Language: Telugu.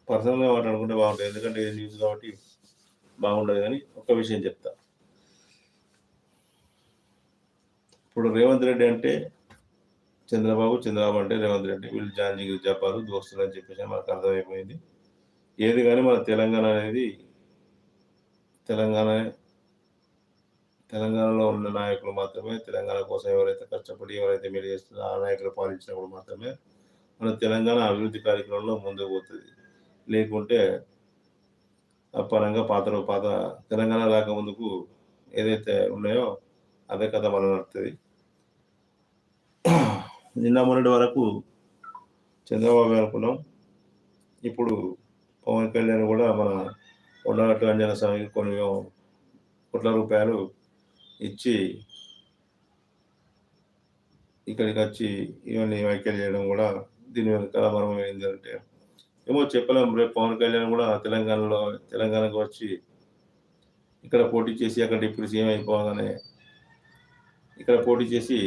పర్సనల్‌గా మాట్లాడుకుంటే బాగుంటది. ఎందుకంటే ఇది న్యూస్ కాబట్టి బాగుండదు గానీ, ఒక్క విషయం చెప్తా. ఇప్పుడు రేవంత్ రెడ్డి అంటే చంద్రబాబు, చంద్రబాబు అంటే రేవంత్ రెడ్డి. వీళ్ళు జాన్ జిగిరి జబ్బారు, దోస్తులని చెప్పేసి మనకు అర్థమైపోయింది. ఏది గాని మన తెలంగాణ అనేది తెలంగాణ తెలంగాణలో ఉన్న నాయకులు మాత్రమే తెలంగాణ కోసం ఎవరైతే కష్టపడి, ఎవరైతే మేలు చేస్తున్నారో ఆ నాయకులు పాలించినప్పుడు మాత్రమే మన తెలంగాణ అభివృద్ధి కార్యక్రమంలో ముందుకు పోతది. లేకుంటే ఆ పరంగా పాత తెలంగాణ రాకముందుకు ఏదైతే ఉన్నాయో అదే కథ మళ్ళా నడుత్తది. నిన్న మొన్నటి వరకు చంద్రబాబే అనుకున్నాం. ఇప్పుడు పవన్ కళ్యాణ్ గూడా మన కొండగట్టు అంజన స్వామికి కొన్ని కోట్ల రూపాయలు ఇచ్చి ఇక్కడికచ్చి ఇవన్నీ వ్యాఖ్యలు చేయడం గూడా దీని వెనకాల మర్మం ఏందంటే ఏమో చెప్పలేం. రేపు పవన్ కళ్యాణ్ గూడా తెలంగాణకు వచ్చి ఇక్కడ పోటీ చేసి అక్కడ డిప్యూటీ సీఎం అయిపోగానే ఇక్కడ పోటీ చేసి